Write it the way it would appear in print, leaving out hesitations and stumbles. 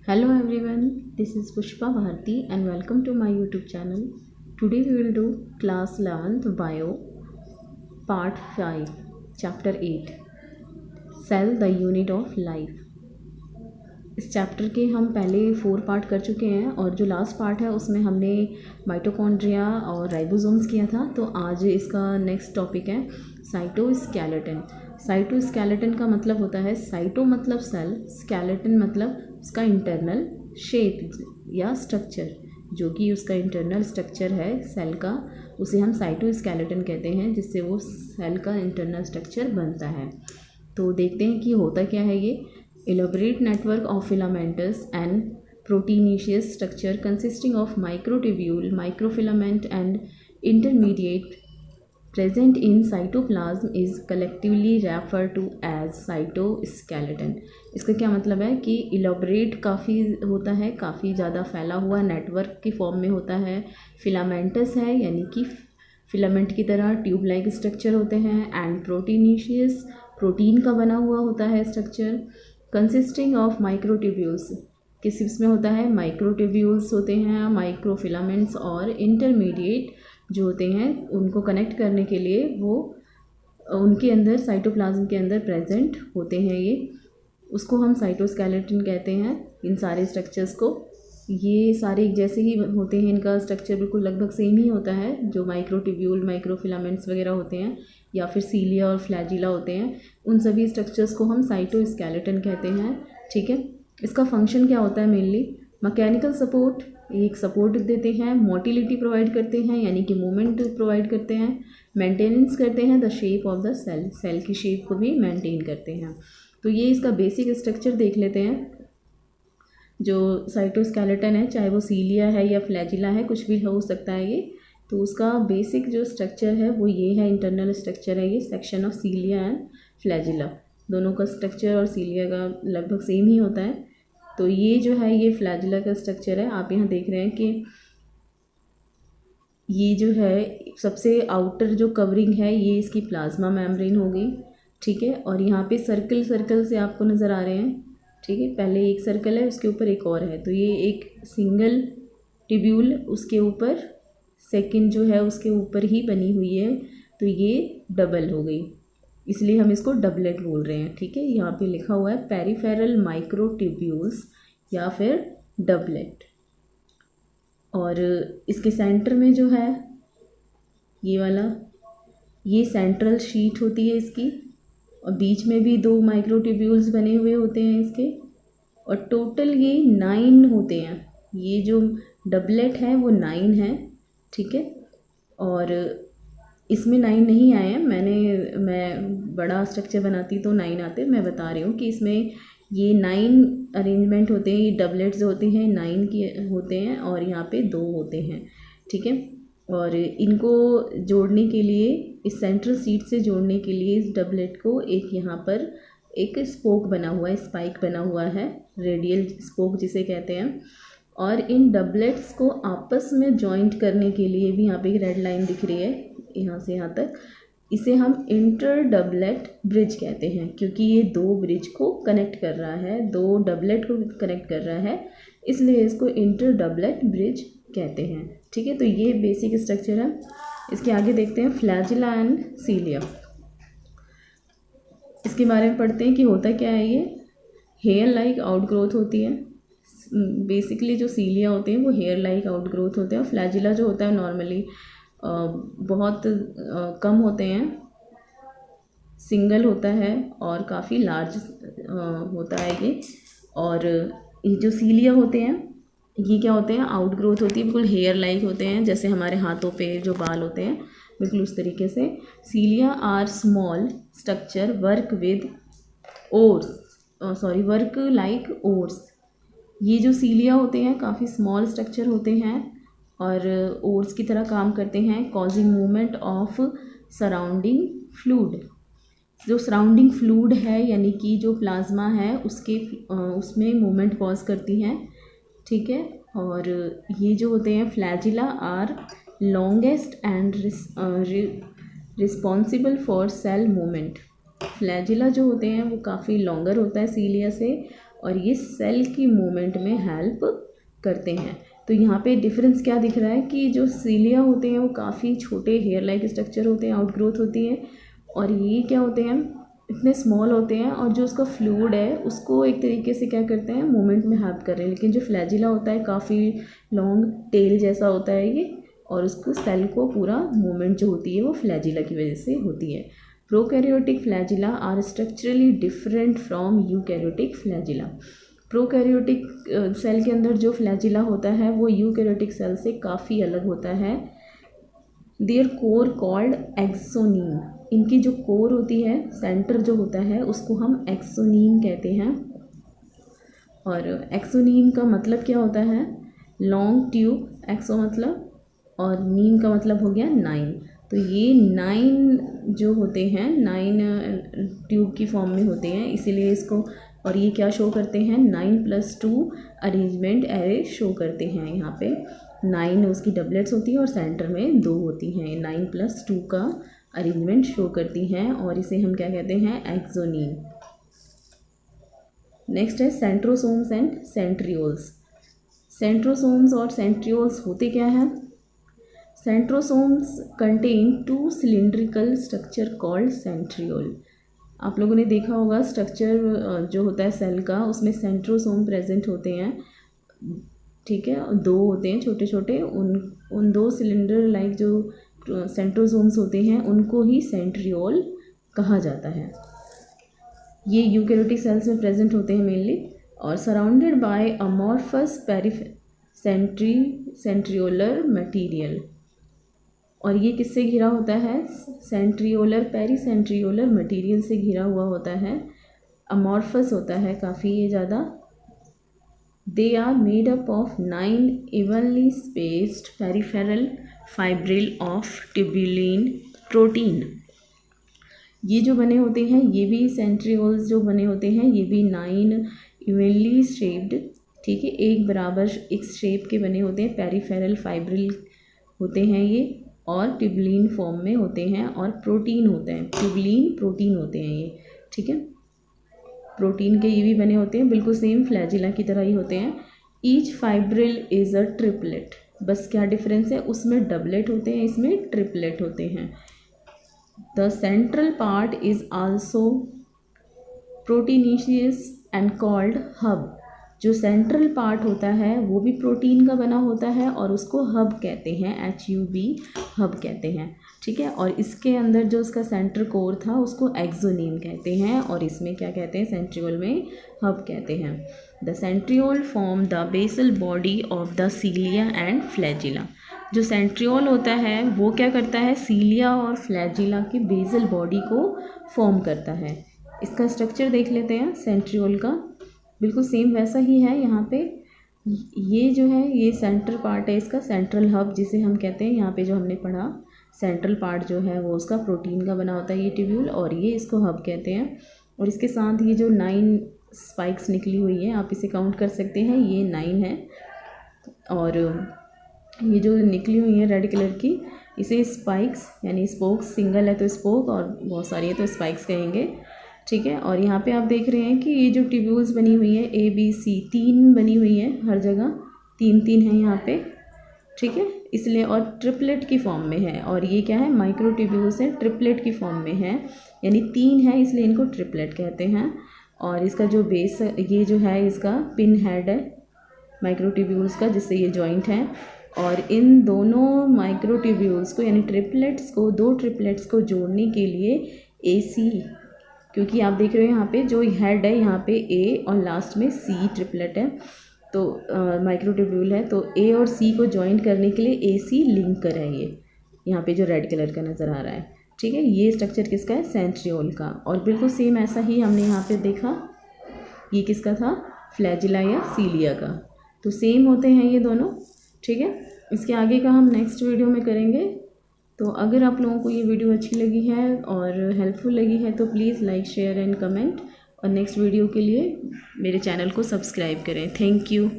Hello everyone, this is Pushpa Bharti and welcome to my YouTube channel. Today we will do class 11th Bio Part 5 Chapter 8 Cell the Unit of Life। इस chapter के हम पहले 4 part कर चुके हैं और जो last part है उसमें हमने माइटोकॉन्ड्रिया और राइबोसोम्स किया था। तो आज इसका नेक्स्ट टॉपिक है साइटोस्केलेटन। साइटोस्केलेटन का मतलब होता है, साइटो मतलब सेल, स्केलेटन मतलब उसका इंटरनल शेप या स्ट्रक्चर, जो कि उसका इंटरनल स्ट्रक्चर है सेल का, उसे हम साइटोस्केलेटन कहते हैं, जिससे वो सेल का इंटरनल स्ट्रक्चर बनता है। तो देखते हैं कि होता क्या है ये। Elaborate network of filamentous and proteinaceous structure consisting of microtubule, microfilament and intermediate present in cytoplasm is collectively referred to as cytoskeleton। इसका क्या मतलब है कि elaborate काफ़ी होता है, काफ़ी ज़्यादा फैला हुआ नेटवर्क की फॉर्म में होता है, filamentous है यानी कि फिलामेंट की तरह ट्यूब लाइक स्ट्रक्चर होते हैं, एंड प्रोटीनेशियस प्रोटीन का बना हुआ होता है स्ट्रक्चर, कंसिस्टिंग ऑफ माइक्रोट्यूब्यूल्स, किस में होता है, माइक्रोट्यूब्यूल्स होते हैं, माइक्रोफिलामेंट्स और इंटरमीडिएट जो होते हैं उनको कनेक्ट करने के लिए वो उनके अंदर साइटोप्लाज्म के अंदर प्रेजेंट होते हैं। ये उसको हम साइटोस्केलेटन कहते हैं। इन सारे स्ट्रक्चर्स को, ये सारे एक जैसे ही होते हैं, इनका स्ट्रक्चर बिल्कुल लगभग सेम ही होता है। जो माइक्रोट्यूब्यूल, माइक्रोफिलामेंट्स वगैरह होते हैं या फिर सीलिया और फ्लैजिला होते हैं, उन सभी स्ट्रक्चर्स को हम साइटोस्केलेटन कहते हैं। ठीक है, इसका फंक्शन क्या होता है? मेनली मैकेनिकल सपोर्ट, एक सपोर्ट देते हैं, मोटिलिटी प्रोवाइड करते हैं यानी कि मूवमेंट प्रोवाइड करते हैं, मेंटेनेंस करते हैं the shape of the cell, cell की शेप को भी मेंटेन करते हैं। तो ये इसका बेसिक स्ट्रक्चर देख लेते हैं। जो साइटोस्केलेटन है, चाहे वो सीलिया है या फ्लैजिला है, कुछ भी हो सकता है ये, तो उसका बेसिक जो स्ट्रक्चर है वो ये है, इंटरनल स्ट्रक्चर है ये, सेक्शन ऑफ सीलिया एंड फ्लैजिला। दोनों का स्ट्रक्चर और सीलिया का लगभग सेम ही होता है। तो ये जो है ये फ्लैजिला का स्ट्रक्चर है। आप यहाँ देख रहे हैं कि ये जो है सबसे आउटर जो कवरिंग है ये इसकी प्लाज्मा मेम्ब्रेन होगी। ठीक है, और यहाँ पे सर्कल सर्कल से आपको नज़र आ रहे हैं। ठीक है, पहले एक सर्कल है, उसके ऊपर एक और है, तो ये एक सिंगल ट्यूब्यूल, उसके ऊपर सेकंड जो है उसके ऊपर ही बनी हुई है, तो ये डबल हो गई, इसलिए हम इसको डबलेट बोल रहे हैं। ठीक है, यहाँ पे लिखा हुआ है पेरिफेरल माइक्रोट्यूब्यूल्स या फिर डबलेट। और इसके सेंटर में जो है ये वाला, ये सेंट्रल शीट होती है इसकी, और बीच में भी 2 माइक्रोट्यूब्यूल्स बने हुए होते हैं इसके, और टोटल ये 9 होते हैं। ये जो डबलेट है वो 9 है। ठीक है, और इसमें 9 नहीं आए हैं, मैं बड़ा स्ट्रक्चर बनाती तो 9 आते। मैं बता रही हूँ कि इसमें ये 9 अरेंजमेंट होते हैं, ये डबलेट्स होते हैं 9 के होते हैं, और यहाँ पे 2 होते हैं। ठीक है, और इनको जोड़ने के लिए, इस सेंट्रल सीट से जोड़ने के लिए इस डबलेट को एक यहाँ पर एक स्पोक बना हुआ है, स्पाइक बना हुआ है, रेडियल स्पोक जिसे कहते हैं। और इन डबलेट्स को आपस में जॉइंट करने के लिए भी यहाँ पे एक रेड लाइन दिख रही है, यहाँ से यहाँ तक, इसे हम इंटर डबलेट ब्रिज कहते हैं, क्योंकि ये 2 ब्रिज को कनेक्ट कर रहा है, 2 डबलेट को कनेक्ट कर रहा है, इसलिए इसको इंटर डबलेट ब्रिज कहते हैं। ठीक है, तो ये बेसिक स्ट्रक्चर है। इसके आगे देखते हैं फ्लैजिला एंड सीलिया। इसके बारे में पढ़ते हैं कि होता क्या है ये। हेयर लाइक आउटग्रोथ होती है। बेसिकली जो सीलिया होते हैं वो हेयर लाइक आउटग्रोथ होते हैं, और फ्लैजिला जो होता है नॉर्मली बहुत कम होते हैं, सिंगल होता है और काफ़ी लार्ज होता है ये। और ये जो सीलिया होते हैं ये क्या होते हैं, आउटग्रोथ होती है, बिल्कुल हेयर लाइक होते हैं, जैसे हमारे हाथों पे जो बाल होते हैं बिल्कुल उस तरीके से। Cilia are small structure work with oars, work like oars. ये जो सीलिया होते हैं काफ़ी स्मॉल स्ट्रक्चर होते हैं और ओर्स की तरह काम करते हैं, causing movement of surrounding fluid. जो सराउंडिंग फ्लूड है यानी कि जो प्लाज्मा है उसके उसमें मूवमेंट कॉज करती हैं। ठीक है, और ये जो होते हैं flagella are longest and responsible for cell movement. Flagella जो होते हैं वो काफ़ी लॉन्गर होता है सीलिया से, और ये सेल की मूवमेंट में हेल्प करते हैं। तो यहाँ पे डिफरेंस क्या दिख रहा है कि जो सीलिया होते हैं वो काफ़ी छोटे हेयर लाइक स्ट्रक्चर होते हैं, आउटग्रोथ होती है, और ये क्या होते हैं, इतने स्मॉल होते हैं, और जो उसका फ्लूइड है उसको एक तरीके से क्या करते हैं, मूवमेंट में हेल्प कर रहे हैं। लेकिन जो फ्लैजिला होता है काफ़ी लॉन्ग टेल जैसा होता है ये, और उसको सेल को पूरा मूवमेंट जो होती है वो फ्लैजिला की वजह से होती है। Prokaryotic flagella are structurally different from eukaryotic flagella. Prokaryotic cell के अंदर जो फ्लैजिला होता है वो यूकैरियोटिक सेल से काफ़ी अलग होता है। देयर कोर कॉल्ड एक्सोनीम, इनकी जो कोर होती है, सेंटर जो होता है, उसको हम एक्सोनीम कहते हैं। और एक्सोनीम का मतलब क्या होता है, लॉन्ग ट्यूब, एक्सो मतलब, और नीम का मतलब हो गया 9। तो ये 9 जो होते हैं 9 ट्यूब की फॉर्म में होते हैं, इसीलिए इसको, और ये क्या शो करते हैं, 9+2 अरेंजमेंट एरे शो करते हैं। यहाँ पे 9 उसकी डबलेट्स होती है और सेंटर में 2 होती हैं, 9+2 का अरेंजमेंट शो करती हैं, और इसे हम क्या कहते हैं, एक्सोनीम। नेक्स्ट है सेंट्रोसोम्स एंड सेंट्रियोल्स। सेंट्रोसोम्स और सेंट्रियोल्स होते क्या हैं? Centrosomes contain 2 cylindrical structure called centriole. आप लोगों ने देखा होगा स्ट्रक्चर जो होता है सेल का, उसमें सेंट्रोसोम प्रेजेंट होते हैं, ठीक है, 2 होते हैं छोटे छोटे, उन 2 सिलेंडर लाइक जो सेंट्रोसोम्स होते हैं उनको ही सेंट्रियोल कहा जाता है। ये यूकैरियोटिक सेल्स में प्रेजेंट होते हैं मेनली, और surrounded by amorphous centriolar material. और ये किससे घिरा होता है, सेंट्रियोलर पेरीसेंट्रियोलर मटेरियल से घिरा हुआ होता है, अमॉर्फस होता है काफ़ी ये ज़्यादा। They are made up of 9 evenly spaced peripheral fibril of tubulin protein. ये जो बने होते हैं, ये भी सेंट्रियोल्स जो बने होते हैं, ये भी 9 इवनली शेप्ड, ठीक है, एक बराबर एक शेप के बने होते हैं, पेरिफेरल फाइब्रिल होते हैं ये, और ट्यूबुलिन फॉर्म में होते हैं, और प्रोटीन होते हैं, ट्यूबुलिन प्रोटीन होते हैं ये, ठीक है, प्रोटीन के ये भी बने होते हैं, बिल्कुल सेम फ्लैजिला की तरह ही होते हैं। Each fibril is a triplet, बस क्या डिफरेंस है, उसमें डबलेट होते हैं, इसमें ट्रिपलेट होते हैं। The central part is also proteinaceous and called hub. जो सेंट्रल पार्ट होता है वो भी प्रोटीन का बना होता है, और उसको हब कहते हैं, HUB हब कहते हैं, ठीक है। और इसके अंदर जो उसका सेंटर कोर था उसको एक्सोनीम कहते हैं, और इसमें क्या कहते हैं, सेंट्रियोल में हब कहते हैं। The centriole form the basal body of the cilia and flagella. जो सेंट्रियोल होता है वो क्या करता है, सीलिया और फ्लैजिला की बेसल बॉडी को फॉर्म करता है। इसका स्ट्रक्चर देख लेते हैं सेंट्रियोल का, बिल्कुल सेम वैसा ही है। यहाँ पे ये जो है ये सेंट्रल पार्ट है इसका, सेंट्रल हब जिसे हम कहते हैं, यहाँ पे जो हमने पढ़ा सेंट्रल पार्ट जो है वो उसका प्रोटीन का बना होता है ये ट्यूब्यूल, और ये इसको हब कहते हैं। और इसके साथ ये जो 9 स्पाइक्स निकली हुई हैं, आप इसे काउंट कर सकते हैं, ये 9 है, और ये जो निकली हुई है रेड कलर की, इसे स्पाइक्स यानी स्पोक्स, सिंगल है तो स्पोक और बहुत सारी है तो स्पाइक्स कहेंगे, ठीक है। और यहाँ पे आप देख रहे हैं कि ये जो ट्यूब्यूल्स बनी हुई है ABC 3 बनी हुई है, हर जगह 3 है यहाँ पे, ठीक है, इसलिए, और ट्रिपलेट की फॉर्म में है, और ये क्या है, माइक्रो ट्यूब्यूल्स है, ट्रिपलेट की फॉर्म में है, यानी 3 है इसलिए इनको ट्रिपलेट कहते हैं। और इसका जो बेस ये जो है इसका पिन हेड है माइक्रो ट्यूब्यूल्स का, जिससे ये जॉइंट है, और इन दोनों माइक्रो ट्यूब्यूल्स को यानी ट्रिपलेट्स को, 2 ट्रिपलेट्स को जोड़ने के लिए AC, क्योंकि आप देख रहे हो यहाँ पे जो हेड है यहाँ पे A और लास्ट में C ट्रिपलेट है, तो माइक्रो ट्यूब्यूल है, तो A और C को ज्वाइन करने के लिए AC लिंकर है ये, यहाँ पे जो रेड कलर का नज़र आ रहा है, ठीक है। ये स्ट्रक्चर किसका है, सेंट्रियोल का। और बिल्कुल सेम ऐसा ही हमने यहाँ पे देखा, ये किसका था, फ्लैजिला या सीलिया का, तो सेम होते हैं ये दोनों, ठीक है। इसके आगे का हम नेक्स्ट वीडियो में करेंगे। तो अगर आप लोगों को ये वीडियो अच्छी लगी है और हेल्पफुल लगी है तो please like, share and comment, और नेक्स्ट वीडियो के लिए मेरे चैनल को सब्सक्राइब करें। Thank you.